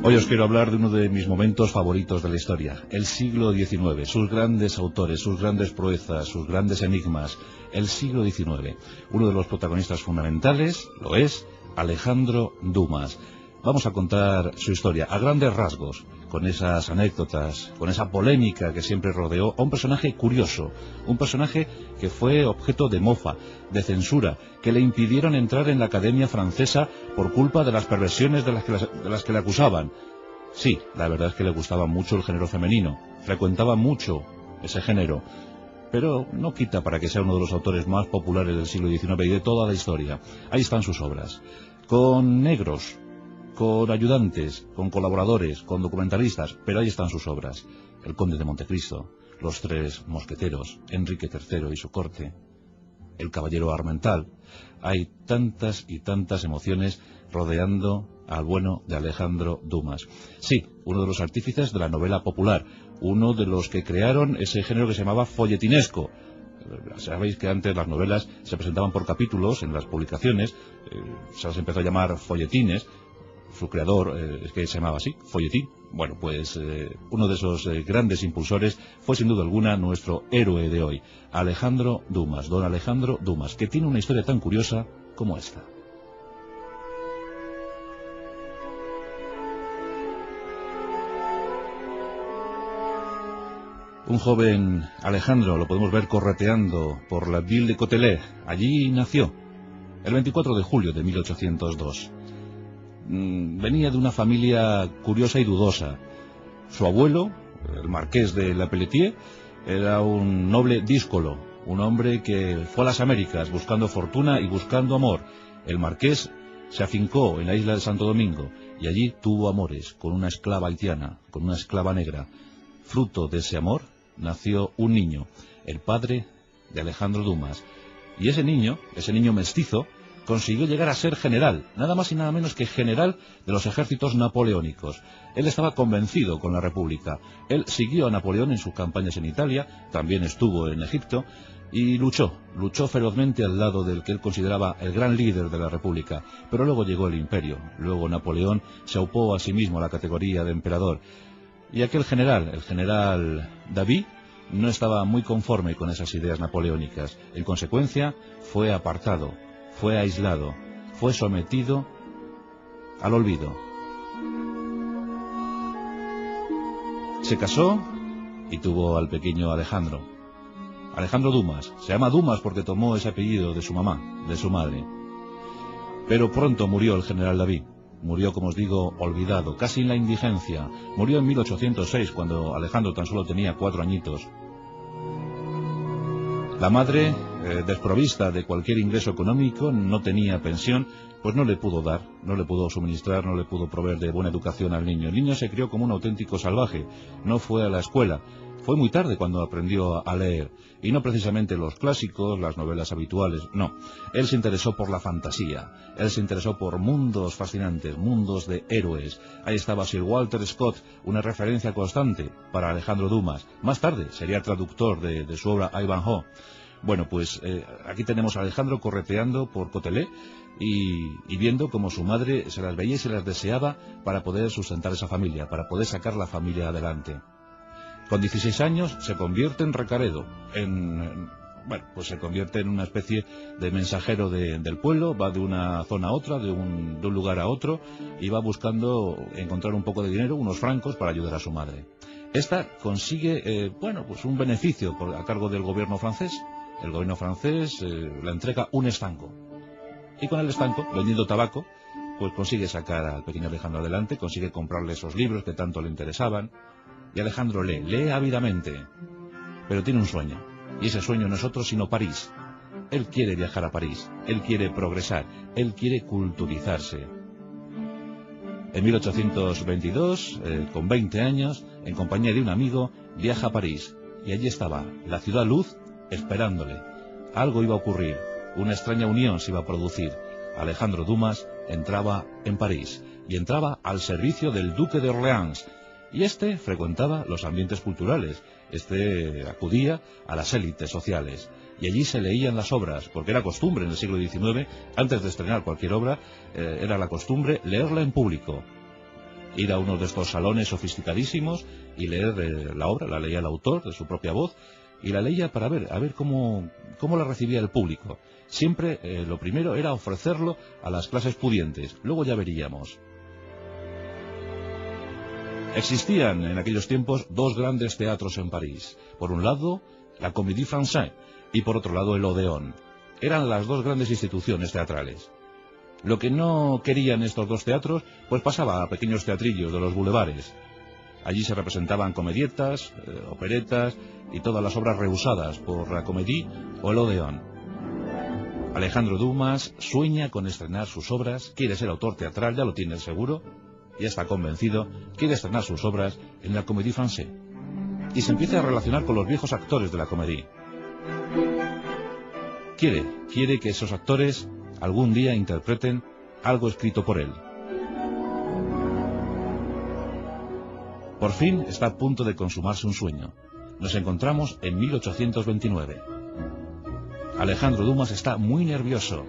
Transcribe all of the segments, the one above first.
Hoy os quiero hablar de uno de mis momentos favoritos de la historia, el siglo XIX, sus grandes autores, sus grandes proezas, sus grandes enigmas, el siglo XIX. Uno de los protagonistas fundamentales lo es Alejandro Dumas. Vamos a contar su historia a grandes rasgos, con esas anécdotas, con esa polémica que siempre rodeó a un personaje curioso, un personaje que fue objeto de mofa, de censura, que le impidieron entrar en la Academia Francesa por culpa de las perversiones de las que le acusaban. Sí, la verdad es que le gustaba mucho el género femenino, frecuentaba mucho ese género, pero no quita para que sea uno de los autores más populares del siglo XIX y de toda la historia. Ahí están sus obras, con negros, con ayudantes, con colaboradores, con documentalistas, pero ahí están sus obras. El Conde de Montecristo, Los Tres Mosqueteros, Enrique III y su corte, El Caballero Armental. Hay tantas y tantas emociones rodeando al bueno de Alejandro Dumas. Sí, uno de los artífices de la novela popular, uno de los que crearon ese género que se llamaba folletinesco. Sabéis que antes las novelas se presentaban por capítulos en las publicaciones, se las empezó a llamar folletines. Su creador, es que se llamaba así, folletín. Bueno, pues uno de esos grandes impulsores fue sin duda alguna nuestro héroe de hoy, Alejandro Dumas, don Alejandro Dumas, que tiene una historia tan curiosa como esta. Un joven Alejandro, lo podemos ver correteando por la ville de Cotelet. Allí nació, el 24 de julio de 1802. Venía de una familia curiosa y dudosa. Su abuelo, el marqués de La Pelletier, era un noble díscolo, un hombre que fue a las Américas buscando fortuna y buscando amor. El marqués se afincó en la isla de Santo Domingo y allí tuvo amores con una esclava haitiana, con una esclava negra. Fruto de ese amor nació un niño, el padre de Alejandro Dumas. Y ese niño mestizo, consiguió llegar a ser general, nada más y nada menos que general de los ejércitos napoleónicos. Él estaba convencido con la República. Él siguió a Napoleón en sus campañas en Italia, también estuvo en Egipto, y luchó ferozmente al lado del que él consideraba el gran líder de la República. Pero luego llegó el imperio, luego Napoleón se aupó a sí mismo a la categoría de emperador. Y aquel general, el general David, no estaba muy conforme con esas ideas napoleónicas. En consecuencia, fue apartado, fue aislado, fue sometido al olvido. Se casó y tuvo al pequeño Alejandro. Alejandro Dumas. Se llama Dumas porque tomó ese apellido de su mamá, de su madre. Pero pronto murió el general David. Murió, como os digo, olvidado, casi en la indigencia. Murió en 1806, cuando Alejandro tan solo tenía 4 añitos. La madre, desprovista de cualquier ingreso económico, no tenía pensión, pues no le pudo dar, no le pudo suministrar, no le pudo proveer de buena educación al niño. El niño se crió como un auténtico salvaje, no fue a la escuela. Fue muy tarde cuando aprendió a leer, y no precisamente los clásicos, las novelas habituales, no. Él se interesó por la fantasía, él se interesó por mundos fascinantes, mundos de héroes. Ahí estaba Sir Walter Scott, una referencia constante para Alejandro Dumas. Más tarde sería traductor de su obra Ivanhoe. Bueno, pues aquí tenemos a Alejandro correteando por Cotelet y viendo cómo su madre se las veía y se las deseaba para poder sustentar esa familia, para poder sacar la familia adelante. Con 16 años se convierte en recaredo, pues se convierte en una especie de mensajero del pueblo, va de una zona a otra, de un lugar a otro, y va buscando encontrar un poco de dinero, unos francos, para ayudar a su madre. Esta consigue, pues un beneficio a cargo del gobierno francés. El gobierno francés le entrega un estanco. Y con el estanco, vendiendo tabaco, pues consigue sacar al pequeño Alejandro adelante, consigue comprarle esos libros que tanto le interesaban. Y Alejandro lee ávidamente, pero tiene un sueño, y ese sueño no es otro sino París. Él quiere viajar a París, él quiere progresar, él quiere culturizarse. En 1822, con 20 años, en compañía de un amigo, viaja a París, y allí estaba, la ciudad luz, esperándole. Algo iba a ocurrir, una extraña unión se iba a producir. Alejandro Dumas entraba en París, y entraba al servicio del duque de Orleans, y este frecuentaba los ambientes culturales, este acudía a las élites sociales, y allí se leían las obras, porque era costumbre en el siglo XIX, antes de estrenar cualquier obra, era la costumbre leerla en público. ir a uno de estos salones sofisticadísimos y leer la obra, la leía el autor de su propia voz, y la leía para ver cómo la recibía el público. Siempre lo primero era ofrecerlo a las clases pudientes, luego ya veríamos. Existían en aquellos tiempos dos grandes teatros en París. Por un lado, la Comédie Française, y por otro lado el Odéon. Eran las dos grandes instituciones teatrales. Lo que no querían estos dos teatros, pues pasaba a pequeños teatrillos de los bulevares. Allí se representaban comedietas, operetas y todas las obras rehusadas por la Comédie o el Odéon. Alejandro Dumas sueña con estrenar sus obras, quiere ser autor teatral, ya lo tiene seguro, ya está convencido, quiere estrenar sus obras en la Comédie Française. Y se empieza a relacionar con los viejos actores de la Comédie. Quiere que esos actores algún día interpreten algo escrito por él. Por fin está a punto de consumarse un sueño. Nos encontramos en 1829. Alejandro Dumas está muy nervioso.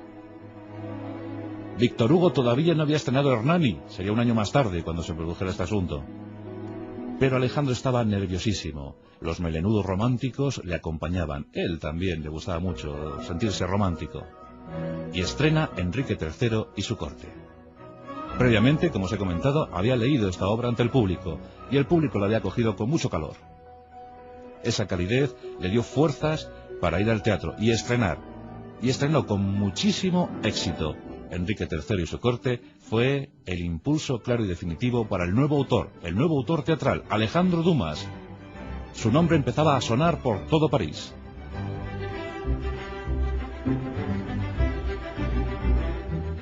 Víctor Hugo todavía no había estrenado Hernani, sería un año más tarde cuando se produjera este asunto. Pero Alejandro estaba nerviosísimo. Los melenudos románticos le acompañaban. Él también le gustaba mucho sentirse romántico. Y estrena Enrique III y su corte. Previamente, como os he comentado, había leído esta obra ante el público, y el público la había acogido con mucho calor. Esa calidez le dio fuerzas para ir al teatro y estrenar. Y estrenó con muchísimo éxito. Enrique III y su corte fue el impulso claro y definitivo para el nuevo autor teatral, Alejandro Dumas. Su nombre empezaba a sonar por todo París.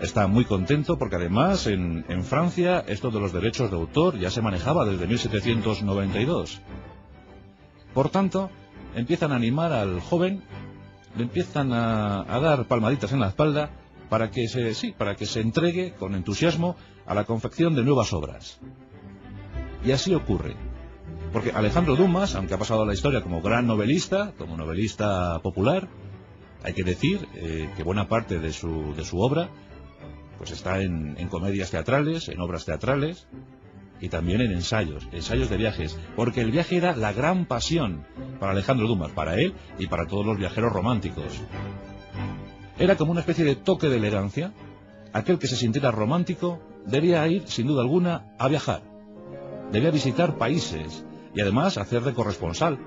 Está muy contento porque además en Francia esto de los derechos de autor ya se manejaba desde 1792. Por tanto, empiezan a animar al joven, le empiezan a dar palmaditas en la espalda para que se entregue con entusiasmo a la confección de nuevas obras. Y así ocurre. Porque Alejandro Dumas, aunque ha pasado a la historia como gran novelista, como novelista popular, hay que decir que buena parte de su obra pues está en comedias teatrales, en obras teatrales y también en ensayos de viajes, porque el viaje era la gran pasión para Alejandro Dumas, para él y para todos los viajeros románticos. Era como una especie de toque de elegancia. Aquel que se sintiera romántico debía ir, sin duda alguna, a viajar. Debía visitar países y además hacer de corresponsal.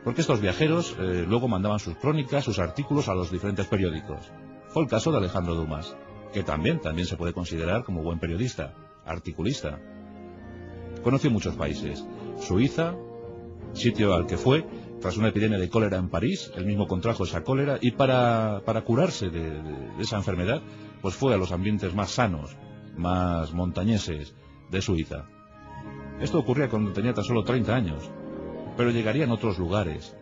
Porque estos viajeros luego mandaban sus crónicas, sus artículos a los diferentes periódicos. Fue el caso de Alejandro Dumas, que también se puede considerar como buen periodista, articulista. Conoció muchos países. Suiza, sitio al que fue tras una epidemia de cólera en París. Él mismo contrajo esa cólera y para curarse de esa enfermedad, pues fue a los ambientes más sanos, más montañeses de Suiza. Esto ocurría cuando tenía tan solo 30 años, pero llegarían otros lugares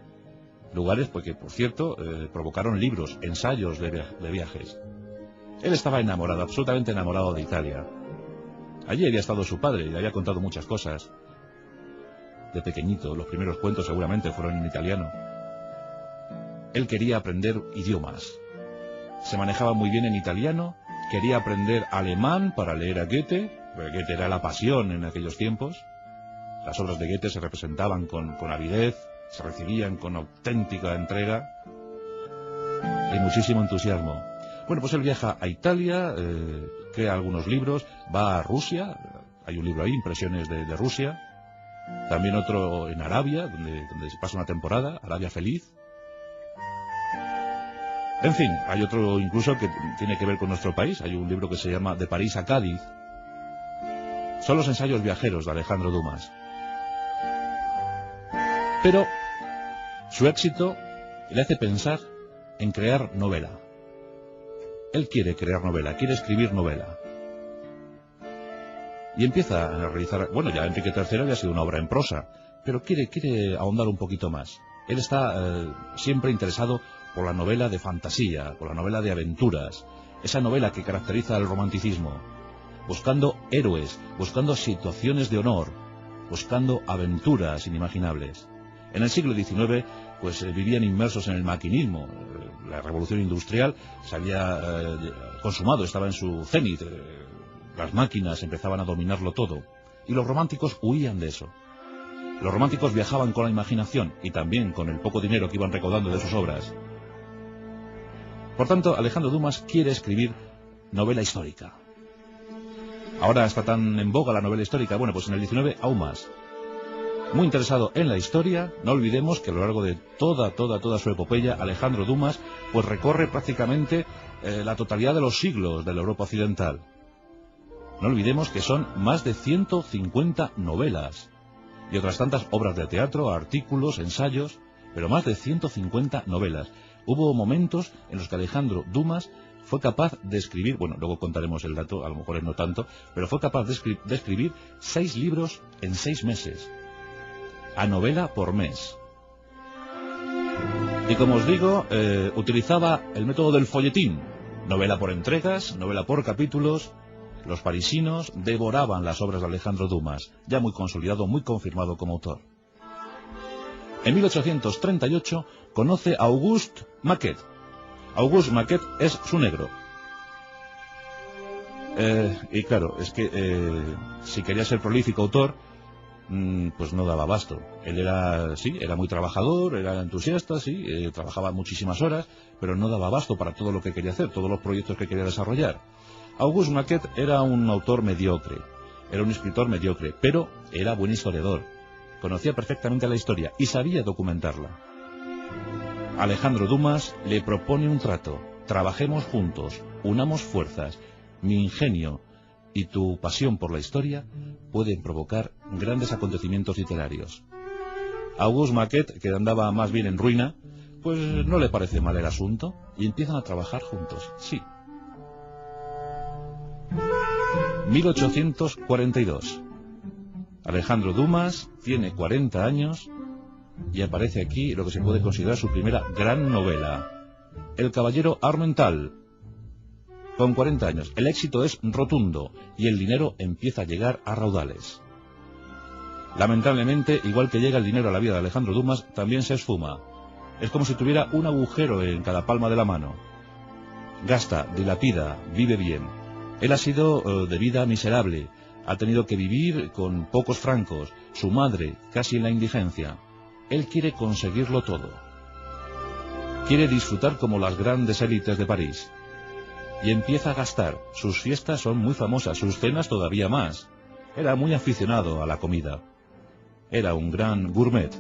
porque, por cierto, provocaron libros, ensayos de viajes. Él estaba enamorado, absolutamente enamorado de Italia. Allí había estado su padre y le había contado muchas cosas. De pequeñito, los primeros cuentos seguramente fueron en italiano. Él quería aprender idiomas. Se manejaba muy bien en italiano, quería aprender alemán para leer a Goethe, porque Goethe era la pasión en aquellos tiempos. Las obras de Goethe se representaban con avidez, se recibían con auténtica entrega y muchísimo entusiasmo. Bueno, pues él viaja a Italia, crea algunos libros, va a Rusia, hay un libro ahí, Impresiones de Rusia, también otro en Arabia, donde se pasa una temporada, Arabia Feliz. En fin, hay otro incluso que tiene que ver con nuestro país, hay un libro que se llama De París a Cádiz. Son los ensayos viajeros de Alejandro Dumas. Pero su éxito le hace pensar en crear novela. Él quiere crear novela, quiere escribir novela. Y empieza a realizar... Bueno, ya Enrique III había sido una obra en prosa, pero quiere ahondar un poquito más. Él está siempre interesado por la novela de fantasía, por la novela de aventuras, esa novela que caracteriza al romanticismo, buscando héroes, buscando situaciones de honor, buscando aventuras inimaginables. En el siglo XIX, pues vivían inmersos en el maquinismo. La revolución industrial se había consumado, estaba en su cénit. las máquinas empezaban a dominarlo todo, y los románticos huían de eso. Los románticos viajaban con la imaginación y también con el poco dinero que iban recaudando de sus obras. Por tanto, Alejandro Dumas quiere escribir novela histórica. Ahora está tan en boga la novela histórica, bueno, pues en el 19 aún más. Muy interesado en la historia, no olvidemos que a lo largo de toda su epopeya, Alejandro Dumas pues recorre prácticamente la totalidad de los siglos de la Europa occidental. No olvidemos que son más de 150 novelas y otras tantas obras de teatro, artículos, ensayos, pero más de 150 novelas. Hubo momentos en los que Alejandro Dumas fue capaz de escribir, bueno, luego contaremos el dato, a lo mejor es no tanto, pero fue capaz de escribir 6 libros en 6 meses. A novela por mes. Y como os digo, utilizaba el método del folletín, novela por entregas, novela por capítulos. Los parisinos devoraban las obras de Alejandro Dumas, ya muy consolidado, muy confirmado como autor. En 1838 conoce a Auguste Maquet. Auguste Maquet es su negro. Y claro, es que si quería ser prolífico autor, pues no daba abasto. Él era muy trabajador, era entusiasta, trabajaba muchísimas horas, pero no daba abasto para todo lo que quería hacer, todos los proyectos que quería desarrollar. Auguste Maquet era un autor mediocre, era un escritor mediocre, pero era buen historiador, conocía perfectamente la historia y sabía documentarla. Alejandro Dumas le propone un trato: trabajemos juntos, unamos fuerzas, mi ingenio y tu pasión por la historia pueden provocar grandes acontecimientos literarios. Auguste Maquet, que andaba más bien en ruina, pues no le parece mal el asunto y empiezan a trabajar juntos, sí. 1842. Alejandro Dumas tiene 40 años y aparece aquí lo que se puede considerar su primera gran novela, El caballero Armental. Con 40 años, el éxito es rotundo y el dinero empieza a llegar a raudales. Lamentablemente, igual que llega el dinero a la vida de Alejandro Dumas, también se esfuma. Es como si tuviera un agujero en cada palma de la mano. Gasta, dilapida, vive bien. Él ha sido de vida miserable, ha tenido que vivir con pocos francos, su madre casi en la indigencia. Él quiere conseguirlo todo. Quiere disfrutar como las grandes élites de París. Y empieza a gastar. Sus fiestas son muy famosas, sus cenas todavía más. Era muy aficionado a la comida. Era un gran gourmet.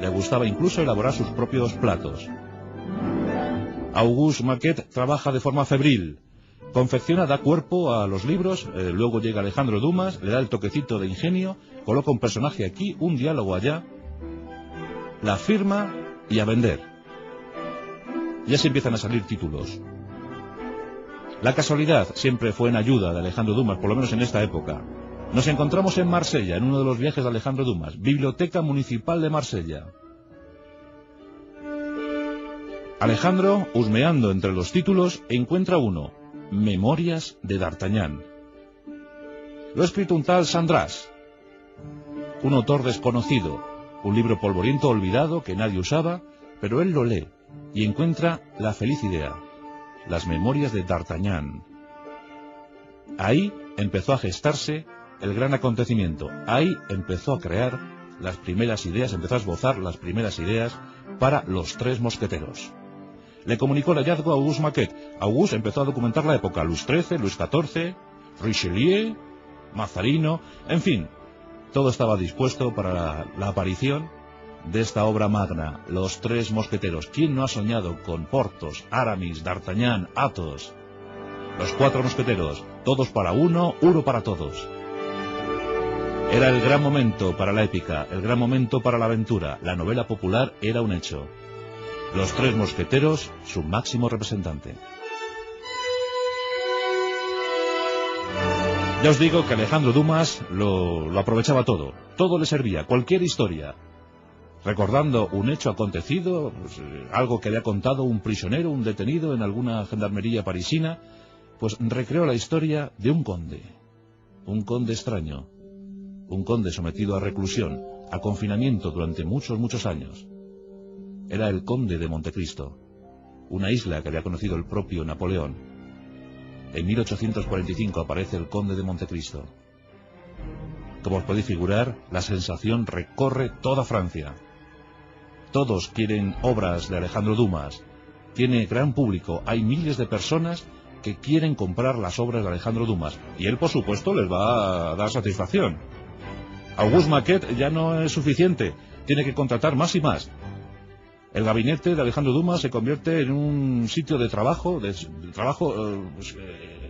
Le gustaba incluso elaborar sus propios platos. Auguste Maquet trabaja de forma febril. Confecciona, da cuerpo a los libros, luego llega Alejandro Dumas, le da el toquecito de ingenio, coloca un personaje aquí, un diálogo allá, la firma y a vender. Ya se empiezan a salir títulos. La casualidad siempre fue en ayuda de Alejandro Dumas, por lo menos en esta época. Nos encontramos en Marsella, en uno de los viajes de Alejandro Dumas, Biblioteca Municipal de Marsella. Alejandro, husmeando entre los títulos, encuentra uno, Memorias de D'Artagnan. Lo ha escrito un tal Sandras, un autor desconocido, un libro polvoriento olvidado que nadie usaba, pero él lo lee y encuentra la feliz idea, las Memorias de D'Artagnan. Ahí empezó a gestarse el gran acontecimiento, ahí empezó a crear las primeras ideas, empezó a esbozar las primeras ideas para los Tres Mosqueteros. Le comunicó el hallazgo a Auguste Maquet. Auguste empezó a documentar la época, Luis XIII, Luis XIV, Richelieu, Mazarino, en fin, todo estaba dispuesto para la aparición de esta obra magna, Los Tres Mosqueteros. ¿Quién no ha soñado con Porthos, Aramis, D'Artagnan, Athos? Los Cuatro Mosqueteros, todos para uno, uno para todos. Era el gran momento para la épica, el gran momento para la aventura. La novela popular era un hecho. Los Tres Mosqueteros, su máximo representante. Ya os digo que Alejandro Dumas lo aprovechaba todo. Todo le servía, cualquier historia. Recordando un hecho acontecido, pues, algo que había contado un prisionero, un detenido en alguna gendarmería parisina, pues recreó la historia de un conde extraño, un conde sometido a reclusión, a confinamiento durante muchos años. Era el conde de Montecristo, una isla que había conocido el propio Napoleón. En 1845 aparece El Conde de Montecristo. Como os podéis figurar, la sensación recorre toda Francia. Todos quieren obras de Alejandro Dumas. Tiene gran público, hay miles de personas que quieren comprar las obras de Alejandro Dumas. Y él, por supuesto, les va a dar satisfacción. Auguste Maquet ya no es suficiente, tiene que contratar más y más. El gabinete de Alejandro Dumas se convierte en un sitio de trabajo,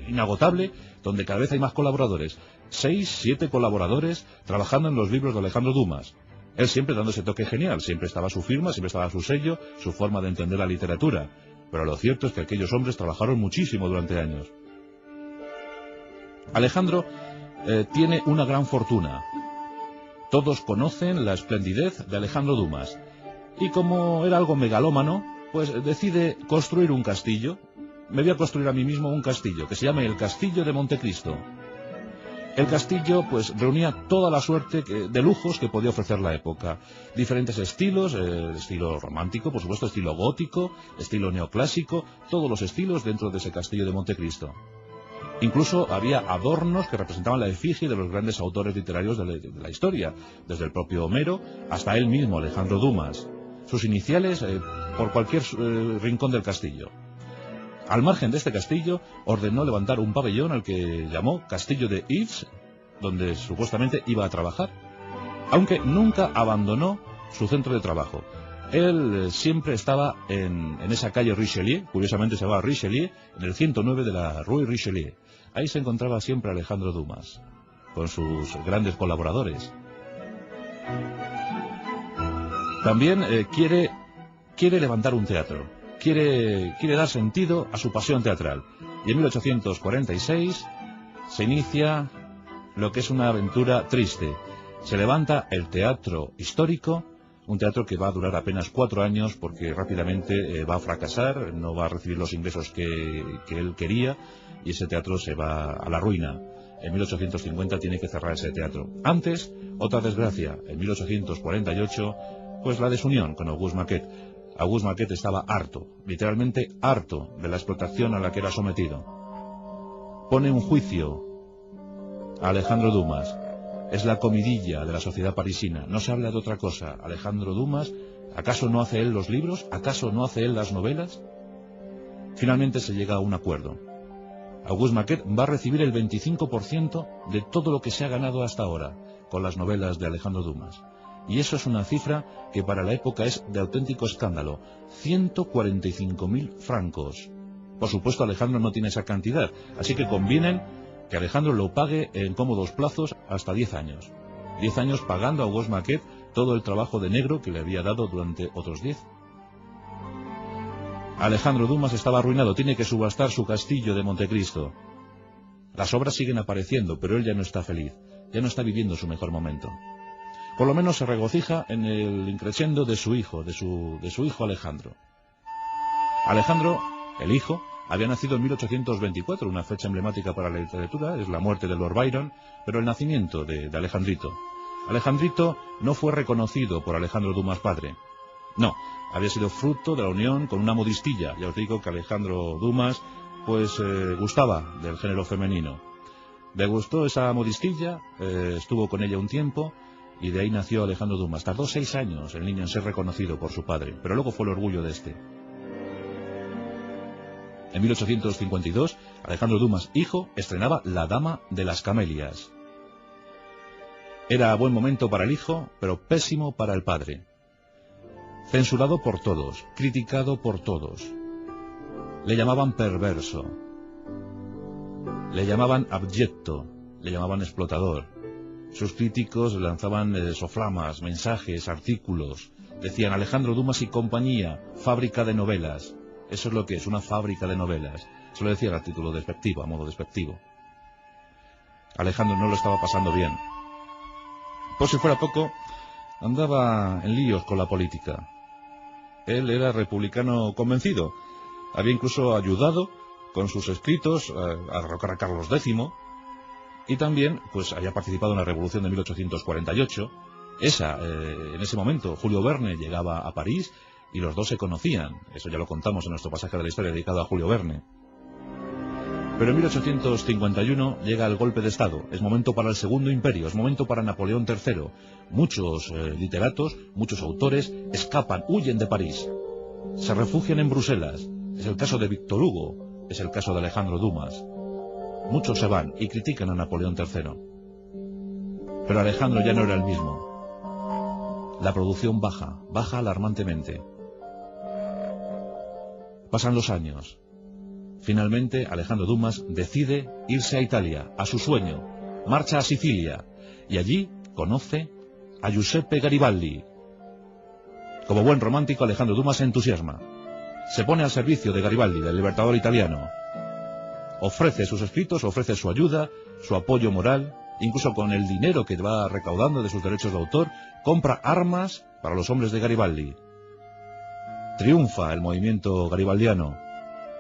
inagotable, donde cada vez hay más colaboradores. 6, 7 colaboradores trabajando en los libros de Alejandro Dumas. Él siempre dando ese toque genial, siempre estaba su firma, siempre estaba su sello, su forma de entender la literatura. Pero lo cierto es que aquellos hombres trabajaron muchísimo durante años. Alejandro tiene una gran fortuna. Todos conocen la esplendidez de Alejandro Dumas. Y como era algo megalómano, pues decide construir un castillo. Me voy a construir a mí mismo un castillo, que se llame el Castillo de Montecristo. El castillo, pues, reunía toda la suerte de lujos que podía ofrecer la época. Diferentes estilos, estilo romántico, por supuesto, estilo gótico, estilo neoclásico, todos los estilos dentro de ese Castillo de Montecristo. Incluso había adornos que representaban la efigie de los grandes autores literarios de la historia, desde el propio Homero hasta él mismo, Alejandro Dumas. Sus iniciales por cualquier rincón del castillo. Al margen de este castillo, ordenó levantar un pabellón al que llamó Castillo de Yves, donde supuestamente iba a trabajar, aunque nunca abandonó su centro de trabajo. Él siempre estaba en esa calle Richelieu, curiosamente se llamaba Richelieu, en el 109 de la Rue Richelieu. Ahí se encontraba siempre Alejandro Dumas, con sus grandes colaboradores. También quiere levantar un teatro, quiere dar sentido a su pasión teatral. Y en 1846 se inicia lo que es una aventura triste. Se levanta el Teatro Histórico, un teatro que va a durar apenas 4 años porque rápidamente va a fracasar, no va a recibir los ingresos que él quería y ese teatro se va a la ruina. En 1850 tiene que cerrar ese teatro. Antes, otra desgracia, en 1848, pues la desunión con Auguste Maquet. Auguste Maquet estaba harto, literalmente harto de la explotación a la que era sometido. Pone un juicio a Alejandro Dumas. Es la comidilla de la sociedad parisina. No se habla de otra cosa. Alejandro Dumas, ¿acaso no hace él los libros? ¿Acaso no hace él las novelas? Finalmente se llega a un acuerdo. Auguste Maquet va a recibir el 25% de todo lo que se ha ganado hasta ahora con las novelas de Alejandro Dumas. Y eso es una cifra que para la época es de auténtico escándalo. 145.000 francos. Por supuesto, Alejandro no tiene esa cantidad, así que convienen que Alejandro lo pague en cómodos plazos hasta 10 años. 10 años pagando a Auguste Maquet todo el trabajo de negro que le había dado durante otros 10. Alejandro Dumas estaba arruinado, tiene que subastar su castillo de Montecristo. Las obras siguen apareciendo, pero él ya no está feliz, ya no está viviendo su mejor momento. Por lo menos se regocija en el increscendo de su hijo, de su hijo Alejandro. Alejandro, el hijo, había nacido en 1824, una fecha emblemática para la literatura, es la muerte de Lord Byron, pero el nacimiento de Alejandrito. Alejandrito no fue reconocido por Alejandro Dumas padre. No, había sido fruto de la unión con una modistilla. Ya os digo que Alejandro Dumas, pues, gustaba del género femenino. Le gustó esa modistilla, estuvo con ella un tiempo, y de ahí nació Alejandro Dumas. Tardó 6 años el niño en ser reconocido por su padre, pero luego fue el orgullo de este. En 1852, Alejandro Dumas, hijo, estrenaba La Dama de las Camelias. Era buen momento para el hijo, pero pésimo para el padre. Censurado por todos, criticado por todos. Le llamaban perverso. Le llamaban abyecto. Le llamaban explotador. Sus críticos lanzaban soflamas, mensajes, artículos. Decían Alejandro Dumas y compañía, fábrica de novelas. Eso es lo que es, una fábrica de novelas. Se lo decía a título despectivo, a modo despectivo. Alejandro no lo estaba pasando bien. Por si fuera poco, andaba en líos con la política. Él era republicano convencido. Había incluso ayudado con sus escritos a derrocar a Carlos X. Y también, pues, había participado en la Revolución de 1848. En ese momento, Julio Verne llegaba a París y los dos se conocían. Eso ya lo contamos en nuestro pasaje de la historia dedicado a Julio Verne. Pero en 1851 llega el golpe de Estado. Es momento para el Segundo Imperio, es momento para Napoleón III. Muchos literatos, muchos autores escapan, huyen de París. Se refugian en Bruselas. Es el caso de Víctor Hugo, es el caso de Alejandro Dumas. Muchos se van y critican a Napoleón III. Pero Alejandro ya no era el mismo. La producción baja alarmantemente. Pasan los años. Finalmente, Alejandro Dumas decide irse a Italia, a su sueño. Marcha a Sicilia y allí conoce a Giuseppe Garibaldi. Como buen romántico, Alejandro Dumas se entusiasma. Se pone al servicio de Garibaldi, del libertador italiano. Ofrece sus escritos, ofrece su ayuda, su apoyo moral, incluso con el dinero que va recaudando de sus derechos de autor, compra armas para los hombres de Garibaldi. Triunfa el movimiento garibaldiano.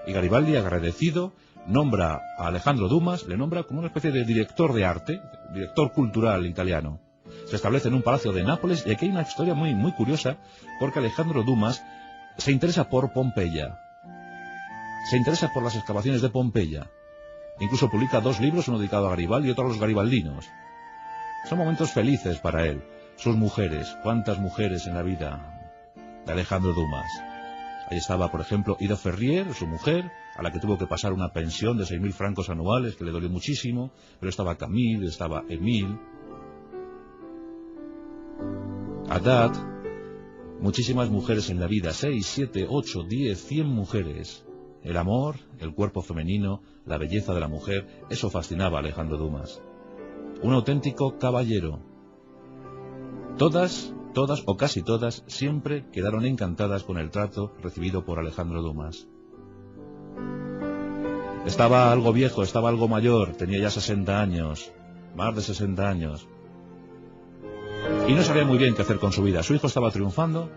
Y Garibaldi, agradecido, nombra a Alejandro Dumas, le nombra como una especie de director de arte, director cultural italiano. Se establece en un palacio de Nápoles y aquí hay una historia muy curiosa, porque Alejandro Dumas se interesa por Pompeya. Se interesa por las excavaciones de Pompeya. Incluso publica 2 libros, uno dedicado a Garibaldi y otro a los garibaldinos. Son momentos felices para él. Sus mujeres, cuántas mujeres en la vida de Alejandro Dumas. Ahí estaba, por ejemplo, Ida Ferrier, su mujer, a la que tuvo que pasar una pensión de 6.000 francos anuales, que le dolió muchísimo, pero estaba Camille, estaba Émile, Haddad, muchísimas mujeres en la vida, 6, 7, 8, 10, 100 mujeres. El amor, el cuerpo femenino, la belleza de la mujer, eso fascinaba a Alejandro Dumas. Un auténtico caballero. Todas o casi todas, siempre quedaron encantadas con el trato recibido por Alejandro Dumas. Estaba algo viejo, estaba algo mayor, tenía ya 60 años, más de 60 años. Y no sabía muy bien qué hacer con su vida. Su hijo estaba triunfando,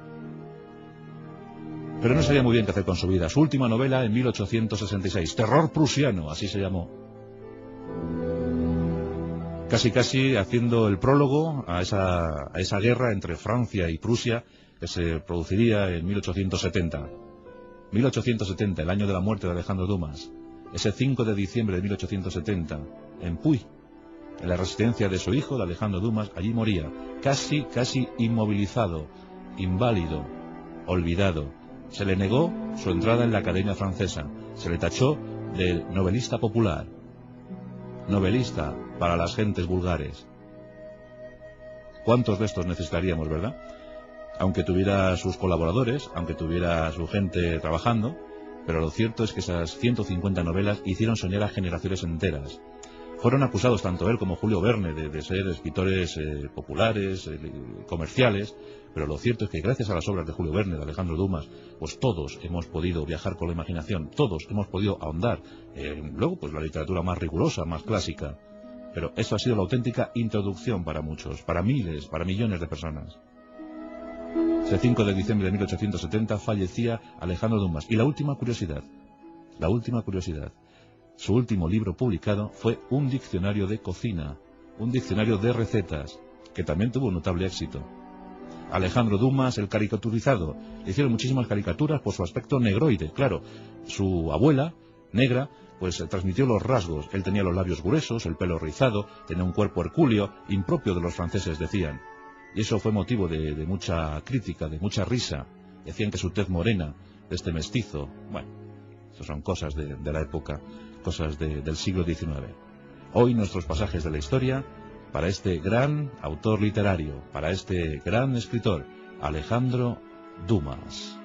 pero no sabía muy bien qué hacer con su vida. Su última novela en 1866, Terror prusiano, así se llamó. Casi haciendo el prólogo a esa guerra entre Francia y Prusia que se produciría en 1870. 1870, el año de la muerte de Alejandro Dumas. Ese 5 de diciembre de 1870, en Puy, en la residencia de su hijo, de Alejandro Dumas, allí moría, casi inmovilizado, inválido, olvidado. Se le negó su entrada en la Academia Francesa, se le tachó de novelista popular, novelista para las gentes vulgares. ¿Cuántos de estos necesitaríamos, verdad? Aunque tuviera sus colaboradores, aunque tuviera su gente trabajando, pero lo cierto es que esas 150 novelas hicieron soñar a generaciones enteras. Fueron acusados tanto él como Julio Verne de ser escritores populares, comerciales, pero lo cierto es que gracias a las obras de Julio Verne, de Alejandro Dumas, pues todos hemos podido viajar con la imaginación, todos hemos podido ahondar. Luego, pues la literatura más rigurosa, más clásica. Pero eso ha sido la auténtica introducción para muchos, para miles, para millones de personas. Ese 5 de diciembre de 1870 fallecía Alejandro Dumas. Y la última curiosidad, su último libro publicado fue un diccionario de cocina, un diccionario de recetas, que también tuvo un notable éxito. Alejandro Dumas, el caricaturizado, le hicieron muchísimas caricaturas por su aspecto negroide. Claro, su abuela, negra, pues transmitió los rasgos. Él tenía los labios gruesos, el pelo rizado, tenía un cuerpo hercúleo, impropio de los franceses, decían. Y eso fue motivo de mucha crítica, de mucha risa. Decían que su tez morena, de este mestizo, bueno, eso son cosas de la época, cosas del siglo XIX. Hoy nuestros pasajes de la historia para este gran autor literario, para este gran escritor, Alejandro Dumas.